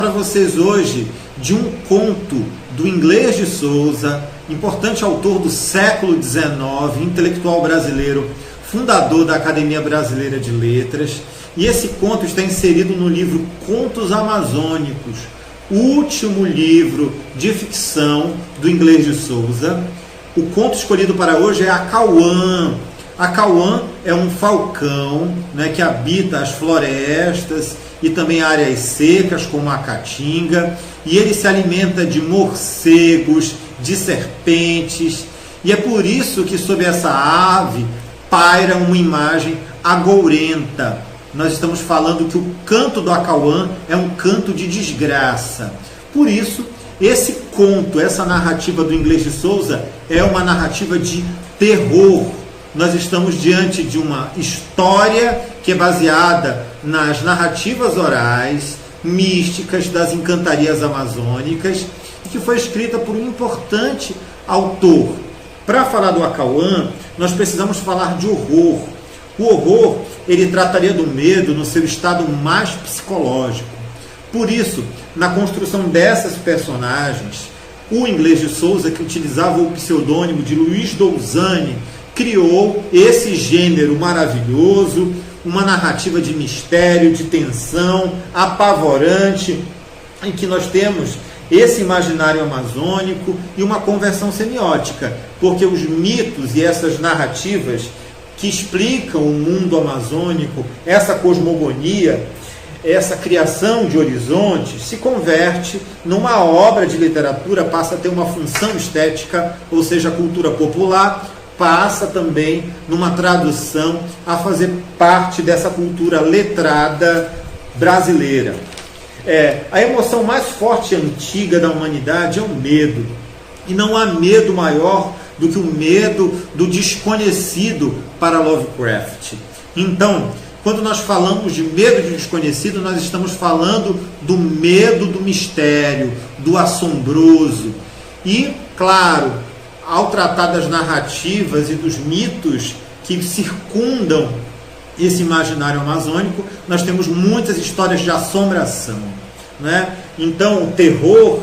para vocês hoje de um conto do Inglês de Souza, importante autor do século XIX, intelectual brasileiro, fundador da Academia Brasileira de Letras. E esse conto está inserido no livro Contos Amazônicos, o último livro de ficção do Inglês de Souza. O conto escolhido para hoje é Acauã. Acauã é um falcão, né, que habita as florestas e também áreas secas, como a caatinga, e ele se alimenta de morcegos, de serpentes, e é por isso que sobre essa ave paira uma imagem agourenta. Nós estamos falando que o canto do Acauã é um canto de desgraça. Por isso, esse conto, essa narrativa do Inglês de Souza é uma narrativa de terror. Nós estamos diante de uma história que é baseada nas narrativas orais, místicas das encantarias amazônicas, e que foi escrita por um importante autor. Para falar do Acauã, nós precisamos falar de horror. O horror, ele trataria do medo no seu estado mais psicológico. Por isso, na construção dessas personagens, o Inglês de Souza, que utilizava o pseudônimo de Luiz Douzane, criou esse gênero maravilhoso, uma narrativa de mistério, de tensão, apavorante, em que nós temos esse imaginário amazônico e uma conversão semiótica, porque os mitos e essas narrativas que explicam o mundo amazônico, essa cosmogonia, essa criação de horizontes, se converte numa obra de literatura, passa a ter uma função estética, ou seja, a cultura popular, passa também numa tradução a fazer parte dessa cultura letrada brasileira. A emoção mais forte e antiga da humanidade é o medo. E não há medo maior do que o medo do desconhecido para Lovecraft. Então, quando nós falamos de medo de desconhecido, nós estamos falando do medo do mistério, do assombroso. E, claro, ao tratar das narrativas e dos mitos que circundam esse imaginário amazônico, nós temos muitas histórias de assombração, né? Então, o terror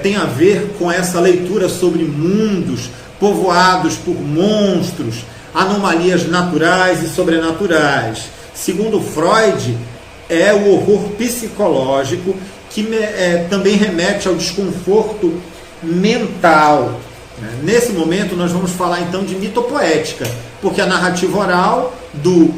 tem a ver com essa leitura sobre mundos povoados por monstros, anomalias naturais e sobrenaturais. Segundo Freud, é o horror psicológico que também remete ao desconforto mental. Nesse momento nós vamos falar então de mitopoética, porque a narrativa oral do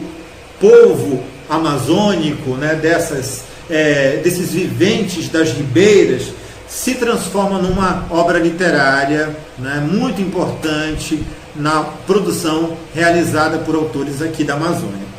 povo amazônico, né, desses viventes das ribeiras, se transforma numa obra literária, né, muito importante na produção realizada por autores aqui da Amazônia.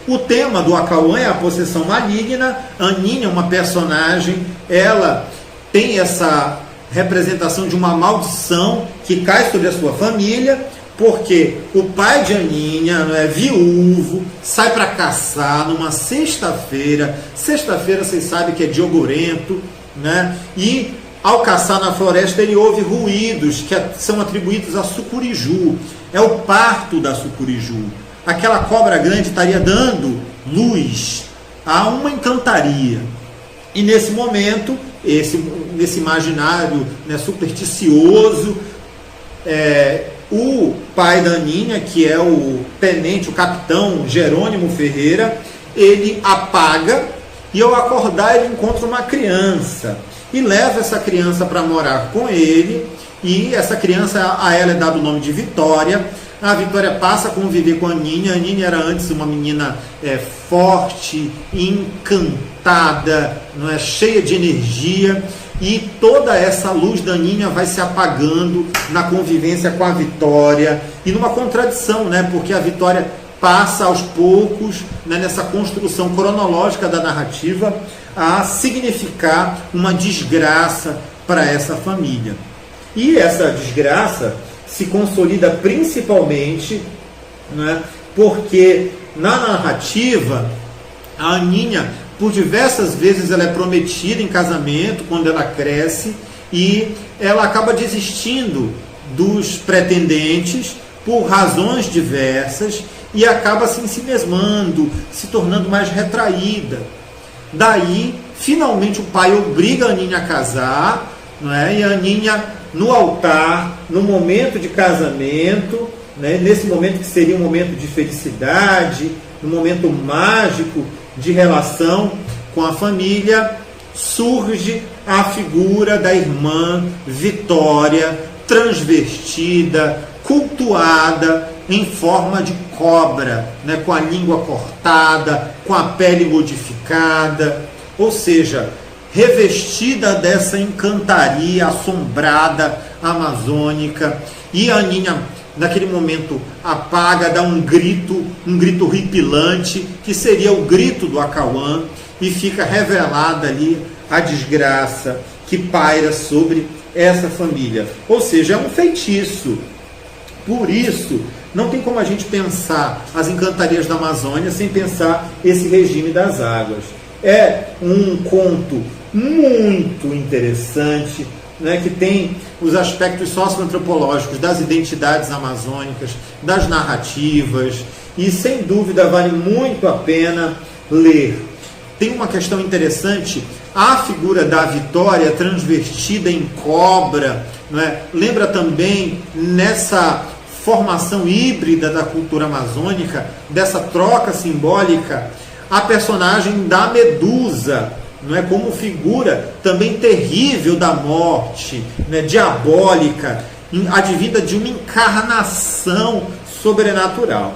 O tema do Acauã é a possessão maligna. Aninha, uma personagem, ela tem essa representação de uma maldição que cai sobre a sua família, porque o pai de Aninha, viúvo, sai para caçar numa sexta-feira. Sexta-feira, vocês sabem que é dia ogorento, né? E ao caçar na floresta ele ouve ruídos que são atribuídos a Sucuriju. É o parto da Sucuriju. Aquela cobra grande estaria dando luz a uma encantaria. E nesse momento, nesse imaginário, né, supersticioso, o pai da Aninha, que é o tenente, o capitão Jerônimo Ferreira, ele apaga e ao acordar ele encontra uma criança e leva essa criança para morar com ele, e essa criança, a ela é dado o nome de Vitória. A Vitória passa a conviver com a Aninha. A Aninha era antes uma menina forte, encantada, não é, cheia de energia, e toda essa luz da Aninha vai se apagando na convivência com a Vitória, e numa contradição, né, porque a Vitória passa aos poucos, né, nessa construção cronológica da narrativa, a significar uma desgraça para essa família. E essa desgraça se consolida principalmente, né, porque na narrativa a Aninha, por diversas vezes, ela é prometida em casamento quando ela cresce, e ela acaba desistindo dos pretendentes por razões diversas e acaba se ensimesmando, se tornando mais retraída. Daí Finalmente o pai obriga a Aninha a casar, não é? E a Aninha, no altar, no momento de casamento, né? Nesse momento que seria um momento de felicidade, um momento mágico de relação com a família, surge a figura da irmã Vitória, transvestida, cultuada em forma de cobra, né? Com a língua cortada, com a pele modificada, ou seja, revestida dessa encantaria assombrada amazônica. E a Aninha, naquele momento, apaga, dá um grito horripilante, que seria o grito do Acauã, e fica revelada ali a desgraça que paira sobre essa família. Ou seja, é um feitiço. Por isso, não tem como a gente pensar as encantarias da Amazônia sem pensar esse regime das águas. É um conto muito interessante, né, que tem os aspectos socioantropológicos das identidades amazônicas, das narrativas, e sem dúvida vale muito a pena ler. Tem uma questão interessante, a figura da Vitória transvestida em cobra, né, lembra também nessa formação híbrida da cultura amazônica, dessa troca simbólica, a personagem da Medusa, não é, como figura também terrível da morte, né, diabólica, advinda de uma encarnação sobrenatural.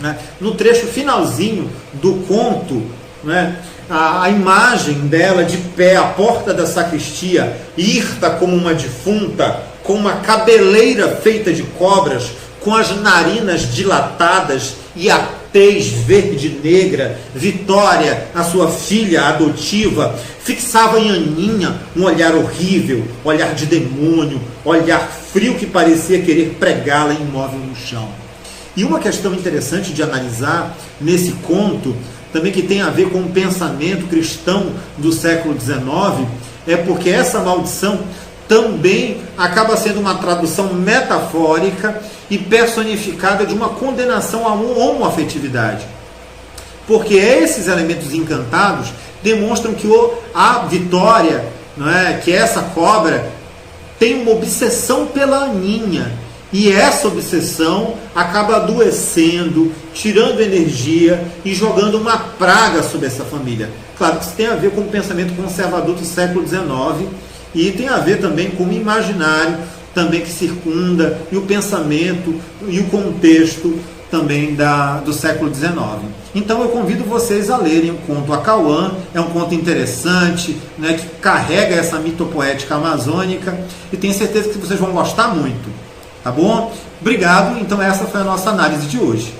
Né? No trecho finalzinho do conto, né, a imagem dela de pé à porta da sacristia, hirta como uma defunta, com uma cabeleira feita de cobras, com as narinas dilatadas e a tez verde-negra, Vitória, a sua filha adotiva, fixava em Aninha um olhar horrível, olhar de demônio, olhar frio que parecia querer pregá-la imóvel no chão. E uma questão interessante de analisar nesse conto, também que tem a ver com o pensamento cristão do século XIX, é porque essa maldição também acaba sendo uma tradução metafórica e personificada de uma condenação à homoafetividade. Porque esses elementos encantados demonstram que a Vitória, não é, que essa cobra, tem uma obsessão pela Aninha. E essa obsessão acaba adoecendo, tirando energia e jogando uma praga sobre essa família. Claro que isso tem a ver com o pensamento conservador do século XIX e tem a ver também com o imaginário também que circunda e o pensamento e o contexto também do século XIX. Então eu convido vocês a lerem o conto Acauã. É um conto interessante, né, que carrega essa mitopoética amazônica e tenho certeza que vocês vão gostar muito. Tá bom? Obrigado. Então essa foi a nossa análise de hoje.